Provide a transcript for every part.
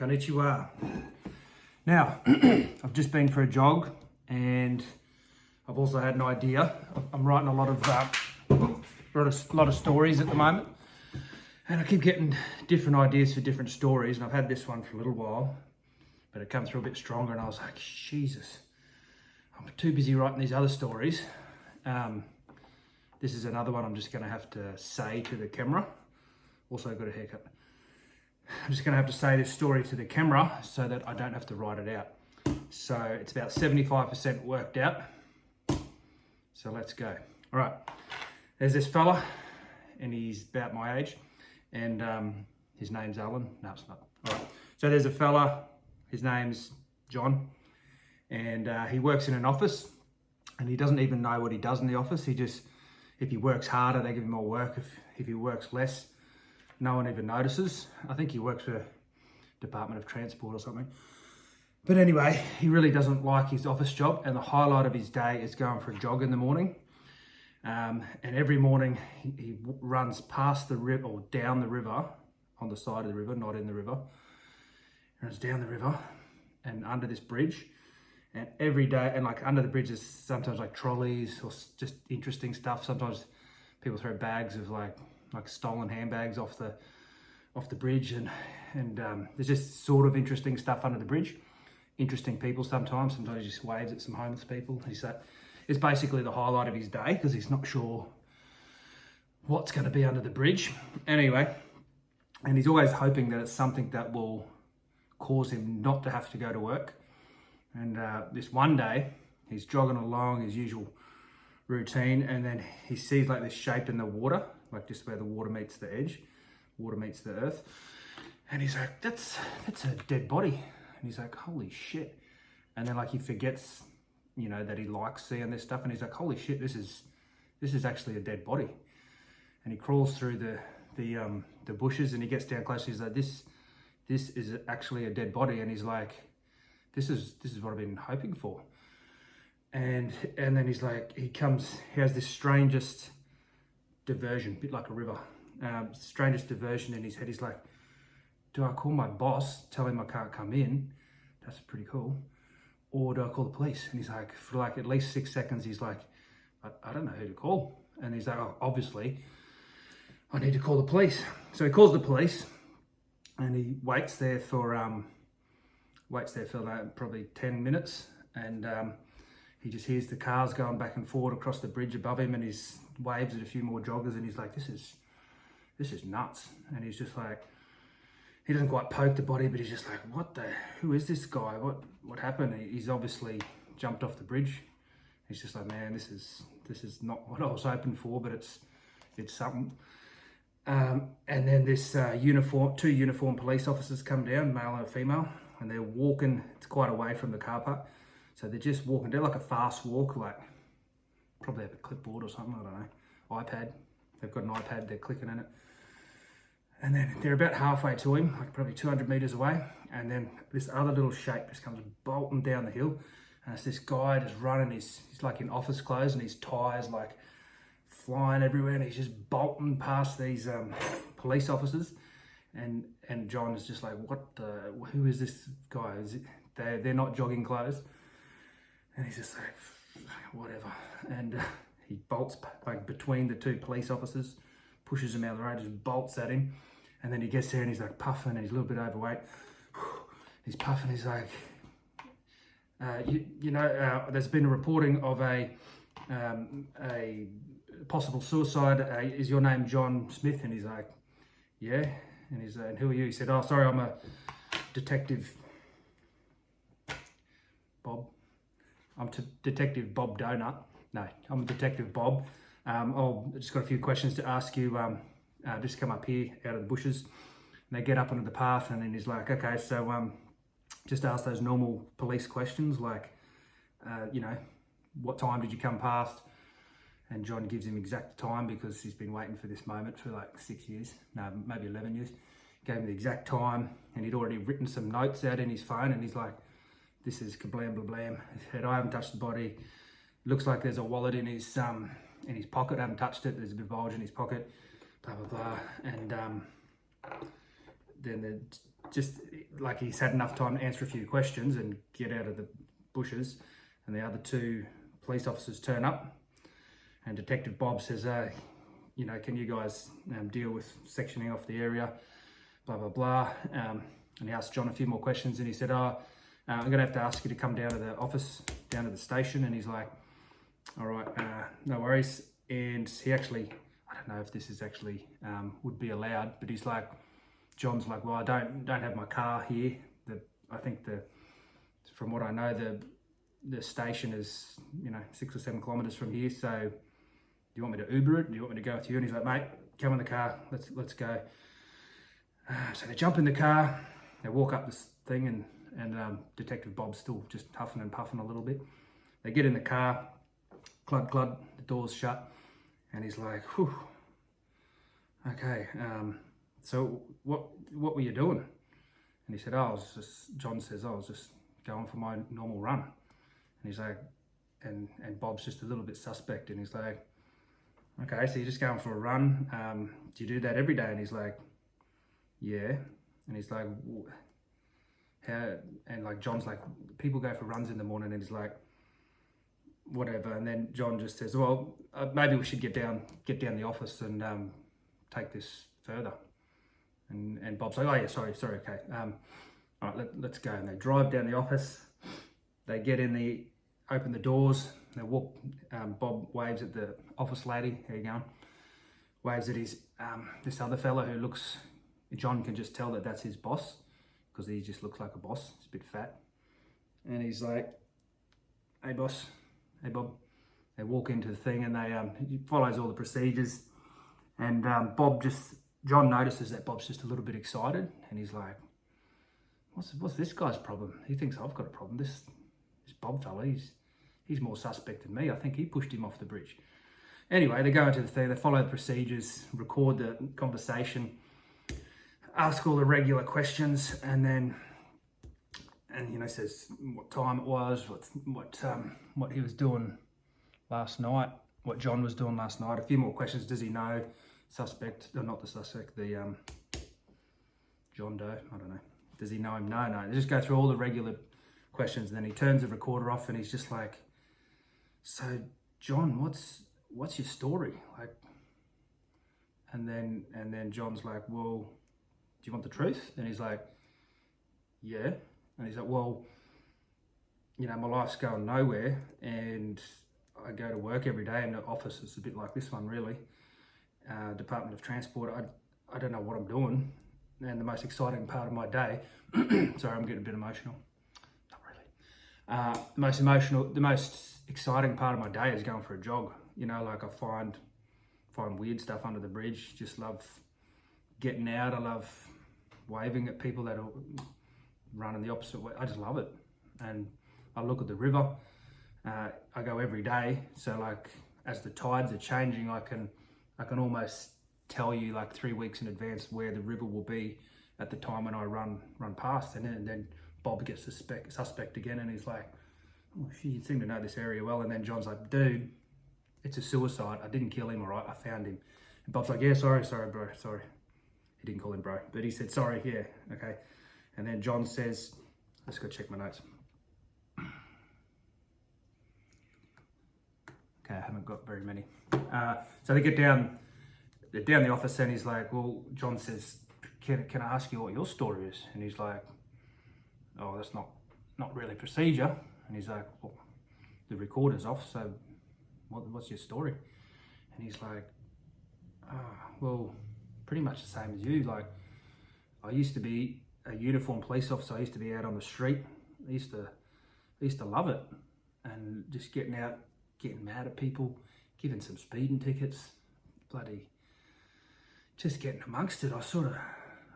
Konnichiwa. Now, I've just been for a jog and I've also had an idea. I'm writing a lot of stories at the moment, and I keep getting different ideas for different stories, and I've had this one for a little while, but it came through a bit stronger and I was like, Jesus, I'm too busy writing these other stories. This is another one I'm just going to have to say to the camera. Also got a haircut. I'm just going to have to say this story to the camera so that I don't have to write it out. So it's about 75% worked out. So let's go. All right. There's this fella, and he's about my age, and his name's Alan. No, it's not. All right. So there's a fella, his name's John, and he works in an office, and he doesn't even know what he does in the office. He just, if he works harder, they give him more work. If he works less, no one even notices. I think he works for Department of Transport or something. But anyway, he really doesn't like his office job, and the highlight of his day is going for a jog in the morning. And every morning he runs past the river, or down the river, on the side of the river, not in the river. He runs down the river and under this bridge. And every day, and like under the bridge is sometimes like trolleys or just interesting stuff. Sometimes people throw bags of like stolen handbags off the bridge, and there's just sort of interesting stuff under the bridge. Interesting people sometimes he just waves at some homeless people. It's basically the highlight of his day because he's not sure what's going to be under the bridge. Anyway, and he's always hoping that it's something that will cause him not to have to go to work. And this one day, he's jogging along his usual routine, and then he sees like this shape in the water, like just where the water meets the edge, water meets the earth. And he's like, that's a dead body. And he's like, holy shit. And then like he forgets, that he likes seeing this stuff. And he's like, holy shit, this is actually a dead body. And he crawls through the bushes, and he gets down close. He's like, this is actually a dead body. And he's like, this is what I've been hoping for. And then he's like, he has this strangest diversion, a bit like a river, strangest diversion in his head. He's like, do I call my boss, tell him I can't come in? That's pretty cool. Or do I call the police? And he's like, for like at least 6 seconds, he's like, I don't know who to call. And he's like, oh, obviously, I need to call the police. So he calls the police, and he waits there for probably 10 minutes. And he just hears the cars going back and forward across the bridge above him, and he waves at a few more joggers, and he's like, this is nuts. And he's just like, he doesn't quite poke the body, but he's just like, who is this guy? What happened? He's obviously jumped off the bridge. He's just like, man, this is not what I was hoping for, but it's something. And then this two uniformed police officers come down, male and female, and they're walking, it's quite away from the car park. So they're just walking, they're like a fast walk, like probably have a clipboard or something, I don't know, iPad. They've got an iPad, they're clicking in it. And then they're about halfway to him, like probably 200 meters away. And then this other little shape just comes bolting down the hill. And it's this guy just running, he's like in office clothes, and his tires like flying everywhere. And he's just bolting past these police officers. And John is just like, who is this guy? They're not jogging clothes. And he's just like, whatever. And he bolts like between the two police officers, pushes him out of the road, just bolts at him. And then he gets there and he's like puffing, and he's a little bit overweight. He's puffing, he's like, there's been a reporting of a possible suicide. Is your name John Smith? And he's like, yeah. And he's and who are you? He said, oh, sorry, I'm a detective Bob. I'm Detective Bob Donut. No, I'm Detective Bob. I've just got a few questions to ask you. Just come up here out of the bushes. And they get up onto the path, and then he's like, okay, so just ask those normal police questions, like, what time did you come past? And John gives him exact time because he's been waiting for this moment for like 6 years, no, maybe 11 years. Gave him the exact time, and he'd already written some notes out in his phone, and he's like, this is kablam blah blam. He said, I haven't touched the body. Looks like there's a wallet in his pocket. I haven't touched it. There's a bit of bulge in his pocket. Blah blah blah. And then just like he's had enough time to answer a few questions and get out of the bushes. And the other two police officers turn up, and Detective Bob says, you know, can you guys deal with sectioning off the area, blah, blah, blah. And he asked John a few more questions, and he said, I'm going to have to ask you to come down to the office, down to the station. And he's like, all right, no worries. And he actually, I don't know if this is actually would be allowed, but he's like, John's like, well, I don't have my car here. I think from what I know, the station is, you know, 6 or 7 kilometers from here. So do you want me to Uber it? Do you want me to go with you? And he's like, mate, come in the car. Let's go. So they jump in the car. They walk up this thing, and Detective Bob's still just huffing and puffing a little bit. They get in the car. Clud, clud. The door's shut. And he's like, whew. Okay. So what were you doing? And he said, John says, I was just going for my normal run. And he's like, and Bob's just a little bit suspect. And he's like, okay, so you're just going for a run. Do you do that every day? And he's like, yeah. And he's like, how? And like, John's like, people go for runs in the morning. And he's like, whatever. And then John just says, well, maybe we should get down the office and take this further. And Bob's like, oh yeah, sorry, okay. All right, let's go. And they drive down the office. They get in open the doors. They walk. Bob waves at the office lady. How you going? Waves at his this other fella who looks. John can just tell that that's his boss because he just looks like a boss. He's a bit fat. And he's like, hey boss, hey Bob. They walk into the thing, and he follows all the procedures. And John notices that Bob's just a little bit excited, and he's like, what's this guy's problem? He thinks I've got a problem. This Bob fella, he's more suspect than me. I think he pushed him off the bridge. Anyway, they go into the thing, they follow the procedures, record the conversation, ask all the regular questions, and you know, says what time it was, what he was doing last night, what John was doing last night. A few more questions. Does he know suspect, or not the suspect, the John Doe? I don't know. Does he know him? No. They just go through all the regular questions, and then he turns the recorder off, and he's just like, so John, what's your story? Like, and then John's like, well, do you want the truth? And he's like, yeah. And he's like, well, you know, my life's going nowhere, and I go to work every day, and the office is a bit like this one, really. Department of Transport. I don't know what I'm doing. And the most exciting part of my day, sorry, I'm getting a bit emotional. Not really. The most exciting part of my day is going for a jog. You know, like I find weird stuff under the bridge. Just love getting out. I love waving at people that are running the opposite way. I just love it. And I look at the river. I go every day. So like, as the tides are changing, I can almost tell you like 3 weeks in advance where the river will be at the time when I run past, and then Bob gets suspect again, and he's like, oh shit, you seem to know this area well. And then John's like, dude, it's a suicide. I didn't kill him, all right, I found him. And Bob's like, yeah, sorry bro, sorry. He didn't call him bro, but he said, sorry, yeah, okay. And then John says, let's go check my notes. Okay, I haven't got very many. So they get down the office, and he's like, well, John says, can I ask you what your story is? And he's like, oh, that's not really procedure. And he's like, well, the recorder's off, so what's your story? And he's like, well, pretty much the same as you. Like, I used to be a uniformed police officer. I used to be out on the street. I used to love it, and just getting out, getting mad at people, giving some speeding tickets, bloody, just getting amongst it. I sort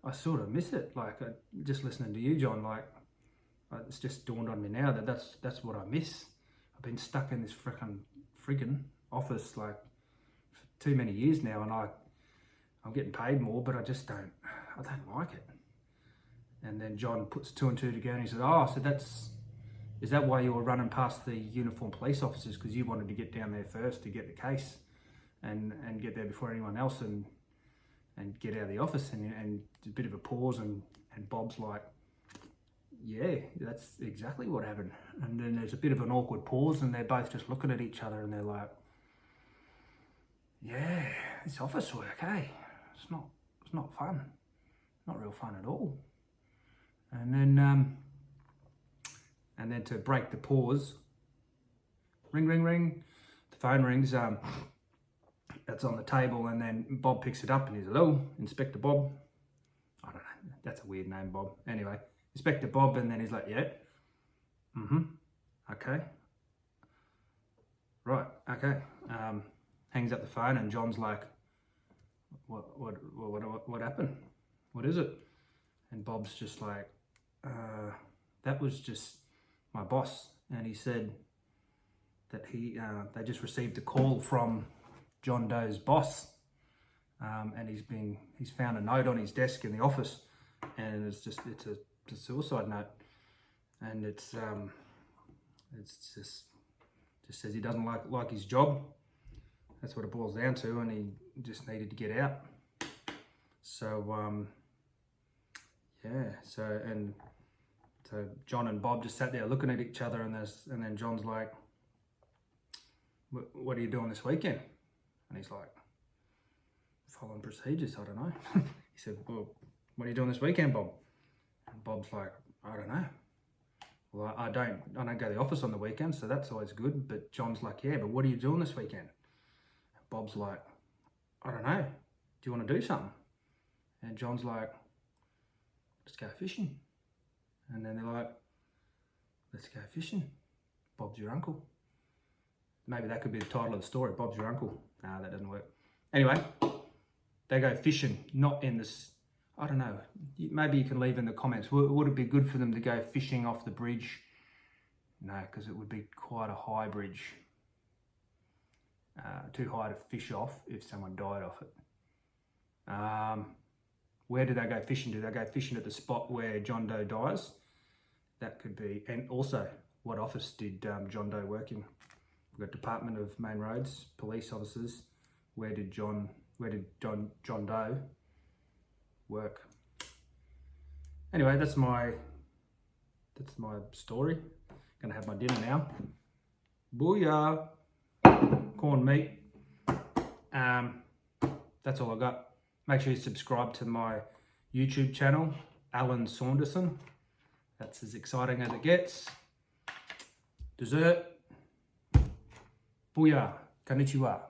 of miss it. Like, just listening to you, John, like, it's just dawned on me now that that's what I miss. I've been stuck in this friggin' office like for too many years now, and I'm getting paid more, but I don't like it. And then John puts 2 and 2 together, and he says, oh, so is that why you were running past the uniformed police officers? Because you wanted to get down there first to get the case and get there before anyone else and get out of the office. And a bit of a pause, and And Bob's like, yeah, that's exactly what happened. And then there's a bit of an awkward pause and they're both just looking at each other and they're like, yeah, it's office work, eh? It's not fun. Not real fun at all. And then to break the pause, ring, ring, ring. The phone rings. That's on the table, and then Bob picks it up and he's, hello, Inspector Bob. I don't know. That's a weird name, Bob. Anyway, Inspector Bob, and then he's like, yeah. Okay. Right. Okay. Hangs up the phone, and John's like, what happened? What is it? And Bob's just like, that was just my boss, and he said that they just received a call from John Doe's boss, and he's found a note on his desk in the office, and it's a suicide note, and it's just says he doesn't like his job. That's what it boils down to, and he just needed to get out. So so John and Bob just sat there looking at each other, and then John's like, what are you doing this weekend? And he's like, following procedures, I don't know. He said, well, what are you doing this weekend, Bob? And Bob's like, I don't know. Well, I don't go to the office on the weekend, so that's always good. But John's like, yeah, but what are you doing this weekend? And Bob's like, I don't know. Do you want to do something? And John's like, let's go fishing. And then they're like, let's go fishing. Bob's your uncle. Maybe that could be the title of the story, Bob's your uncle. No, that doesn't work. Anyway, they go fishing, not in this, I don't know, maybe you can leave in the comments. Would it be good for them to go fishing off the bridge? No, because it would be quite a high bridge. Too high to fish off if someone died off it. Where do they go fishing? Do they go fishing at the spot where John Doe dies? That could be. And also, what office did John Doe work in? We've got Department of Main Roads, police officers. Where did John Doe work? Anyway, that's my story. Gonna have my dinner now. Booyah! Corned meat. That's all I got. Make sure you subscribe to my YouTube channel, Alan Saunderson. That's as exciting as it gets. Dessert. Booyah. Konnichiwa.